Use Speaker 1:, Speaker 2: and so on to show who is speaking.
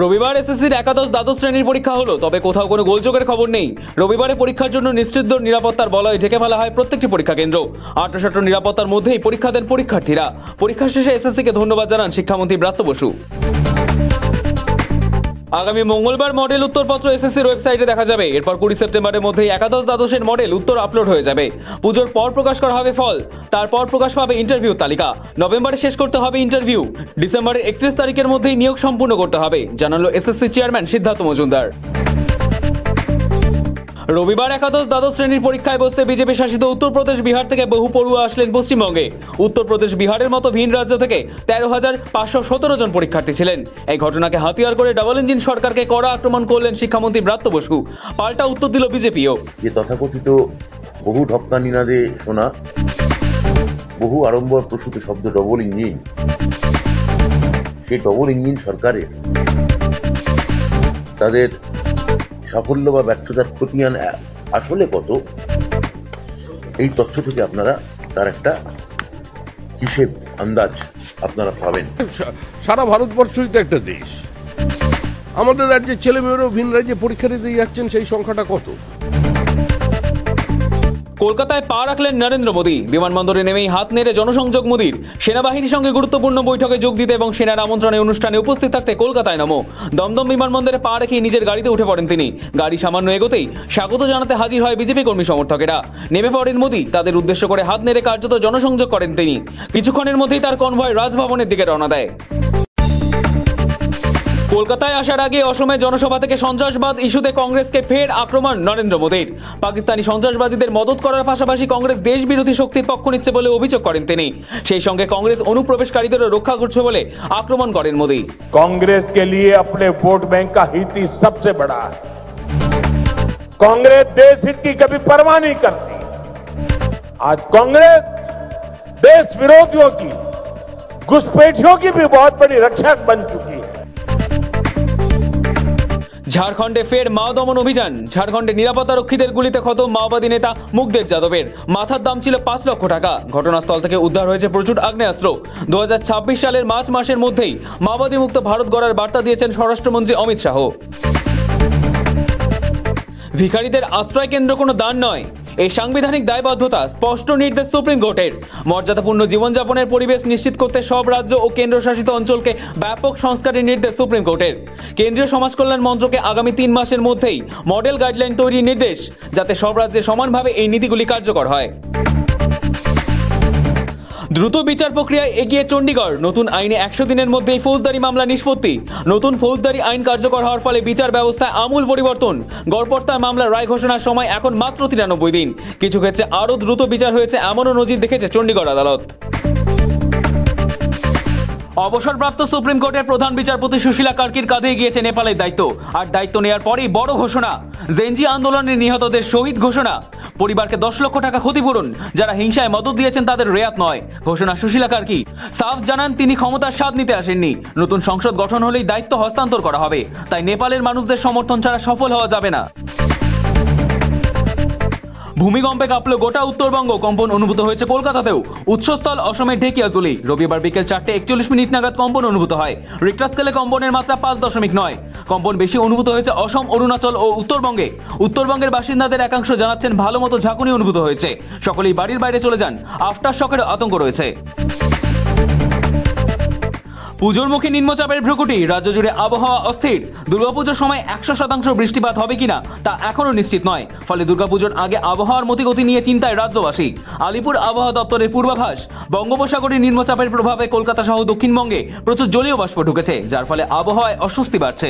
Speaker 1: রবিবার এসএসসির একাদশ দ্বাদশ শ্রেণীর পরীক্ষা হলো, তবে কোথাও কোনো গোলযোগের খবর নেই। রবিবারে পরীক্ষার জন্য নিশ্চিত নিরাপত্তার বলয়ে ঢেকে ফেলা হয় প্রত্যেকটি পরীক্ষা কেন্দ্র। আঁটসাঁট নিরাপত্তার মধ্যেই পরীক্ষা দেন পরীক্ষার্থীরা। পরীক্ষা শেষে এসএসসিকে ধন্যবাদ জানান শিক্ষামন্ত্রী ব্রাত্য বসু। আগামী মঙ্গলবার মডেল উত্তরপত্র এসএসসির ওয়েবসাইটে দেখা যাবে। এরপর 20 সেপ্টেম্বরের মধ্যেই একাদশ দ্বাদশের মডেল উত্তর আপলোড হয়ে যাবে। পুজোর পর প্রকাশ করা হবে ফল, তারপর প্রকাশ পাবে ইন্টারভিউ তালিকা। নভেম্বরে শেষ করতে হবে ইন্টারভিউ, ডিসেম্বরের 31 তারিখের মধ্যেই নিয়োগ সম্পূর্ণ করতে হবে, জানালো এসএসসি চেয়ারম্যান সিদ্ধার্থ মজুমদার। রবিবার একাদশ দ্বাদশ শ্রেণীর পরীক্ষায় বসতে বিজেপি শাসিত উত্তরপ্রদেশ বিহার থেকে বহু পড়ুয়া আসলেন পশ্চিমবঙ্গে। উত্তরপ্রদেশ বিহারের মতো ভিন রাজ্য থেকে 13,517 জন পরীক্ষার্থী ছিলেন। এই ঘটনাকে হাতিয়ার করে ডাবল ইঞ্জিন সরকারকে কড়া আক্রমণ করলেন শিক্ষামন্ত্রী ব্রাত্য বসু। পাল্টা উত্তর দিল বিজেপিও।
Speaker 2: যে তথাকথিত বহু ঢক্কা নিনাদে শোনা, বহু আড়ম্বর প্রসূত শব্দ ডবল ইঞ্জিন, সেই ডবল ইঞ্জিন সরকারের তাদের সাফল্য বা ব্যর্থতার খতিয়ান আসলে কত, এই তথ্য থেকে আপনারা তার একটা হিসেব আন্দাজ আপনারা পাবেন।
Speaker 3: সারা ভারতবর্ষই তো একটা দেশ, আমাদের রাজ্যের ছেলেমেয়েরাও ভিন রাজ্যে পরীক্ষা দিতে যাচ্ছেন, সেই সংখ্যাটা কত?
Speaker 1: কলকাতায় পা রাখলেন নরেন্দ্র মোদী। বিমানবন্দরে নেমেই হাত নেড়ে জনসংযোগ মোদীর। সেনাবাহিনীর সঙ্গে গুরুত্বপূর্ণ বৈঠকে যোগ দিতে এবং সেনার আমন্ত্রণে অনুষ্ঠানে উপস্থিত থাকতে কলকাতায় নমো। দমদম বিমানবন্দরে পা রেখেই নিজের গাড়িতে উঠে পড়েন তিনি। গাড়ি সামান্য এগোতেই স্বাগত জানাতে হাজির হয় বিজেপি কর্মী সমর্থকেরা। নেমে পড়েন মোদী, তাদের উদ্দেশ্য করে হাত নেড়ে কার্যত জনসংযোগ করেন তিনি। কিছুক্ষণের মধ্যেই তার কনভয় রাজভবনের দিকে রওনা দেয়। কলকাতায় আসার আগে অসমে জনসভা থেকে সন্ত্রাসবাদ ইস্যুতে কংগ্রেসকে ফের আক্রমণ নরেন্দ্র মোদীর। পাকিস্তানি সন্ত্রাসবাদীদের মদত করার পাশাপাশি কংগ্রেস দেশ বিরোধী শক্তির পক্ষ নিচ্ছে বলে অভিযোগ করেন তিনি। সেই সঙ্গে কংগ্রেস অনুপ্রবেশকারীদেরও রক্ষা করছে বলে আক্রমণ করেন মোদী।
Speaker 4: कांग्रेस के लिए अपने वोट बैंक का हित ही सबसे बड़ा है। कांग्रेस देश हित की कभी परवाह नहीं करती। आज कांग्रेस देश विरोधियों की, घुसपैठियों की भी बहुत बड़ी रक्षक बन चुकी है।
Speaker 1: ঝাড়খণ্ডে ফের মাও দমন অভিযান। ঝাড়খণ্ডে নিরাপত্তা রক্ষীদের গুলিতে ক্ষত মাওবাদী নেতা মুখদের যাদবের। মাথার দাম ছিল 5 লক্ষ টাকা। ঘটনাস্থল থেকে উদ্ধার হয়েছে প্রচুর আগ্নেয়াস্ত্র। 2026 সালের মার্চ মাসের মধ্যেই মাওবাদী মুক্ত ভারত গড়ার বার্তা দিয়েছেন স্বরাষ্ট্রমন্ত্রী অমিত শাহ। ভিখারিদের আশ্রয় কেন্দ্র কোনো দান নয়, এই সাংবিধানিক দায়বদ্ধতা, স্পষ্ট নির্দেশ সুপ্রিম কোর্টের। মর্যাদাপূর্ণ জীবনযাপনের পরিবেশ নিশ্চিত করতে সব রাজ্য ও কেন্দ্রশাসিত অঞ্চলকে ব্যাপক সংস্কারের নির্দেশ সুপ্রিম কোর্টের। কেন্দ্রীয় সমাজ কল্যাণ মন্ত্রকে আগামী 3 মাসের মধ্যেই মডেল গাইডলাইন তৈরির নির্দেশ, যাতে সব রাজ্যে সমানভাবে এই নীতিগুলি কার্যকর হয়। দ্রুত বিচার প্রক্রিয়ায় এগিয়ে চণ্ডীগড়। নতুন আইনে 100 দিনের মধ্যেই ফৌজদারি মামলা নিষ্পত্তি। নতুন ফৌজদারি আইন কার্যকর হওয়ার ফলে বিচার ব্যবস্থায় আমূল পরিবর্তন। গড়পড়তার মামলার রায় ঘোষণার সময় এখন মাত্র 93 দিন। কিছু ক্ষেত্রে আরও দ্রুত বিচার হয়েছে, এমনও নজির দেখেছে চণ্ডীগড় আদালত। অবসরপ্রাপ্ত সুপ্রিম কোর্টের প্রধান বিচারপতি সুশীলা কার্কির কাঁধে গিয়েছে নেপালের দায়িত্ব। আর দায়িত্ব নেওয়ার পরেই বড় ঘোষণা, জেনজি আন্দোলনের নিহতদের শহীদ ঘোষণা। পরিবারকে 10 লক্ষ টাকা ক্ষতিপূরণ। যারা হিংসায় মদত দিয়েছেন তাদের রেয়াত নয়, ঘোষণা সুশীলা কার্কি। সাফ জানান তিনি ক্ষমতার স্বাদ নিতে আসেননি। নতুন সংসদ গঠন হলেই দায়িত্ব হস্তান্তর করা হবে, তাই নেপালের মানুষদের সমর্থন ছাড়া সফল হওয়া যাবে না। ভূমিকম্পে কাঁপল গোটা উত্তরবঙ্গ। কম্পন অনুভূত হয়েছে কলকাতাতেও। উৎসস্থল অসমের ঢেকিয়াজুলি। রবিবার বিকেল 4:41 নাগাদ কম্পন অনুভূত হয়। রিক্টার স্কেলে কম্পনের মাত্রা 5.9। কম্পন বেশি অনুভূত হয়েছে অসম, অরুণাচল ও উত্তরবঙ্গে। উত্তরবঙ্গের বাসিন্দাদের একাংশ জানাচ্ছেন ভালো মতো ঝাঁকুনি অনুভূত হয়েছে। সকলেই বাড়ির বাইরে চলে যান। আফটার শকের আতঙ্ক রয়েছে। পুজোর মুখে নিম্নচাপের ভ্রুকুটি। রাজ্য জুড়ে আবহাওয়া অস্থির। দুর্গাপুজোর সময় 100% বৃষ্টিপাত হবে কিনা তা এখনো নিশ্চিত নয়। ফলে দুর্গাপুজোর আগে আবহাওয়ার মতিগতি নিয়ে চিন্তায় রাজ্যবাসী। আলিপুর আবহাওয়া দপ্তরের পূর্বাভাস, বঙ্গোপসাগরে নিম্নচাপের প্রভাবে কলকাতা সহ দক্ষিণবঙ্গে প্রচুর জলীয় বাষ্প ঢুকেছে, যার ফলে আবহাওয়ায় অস্বস্তি বাড়ছে।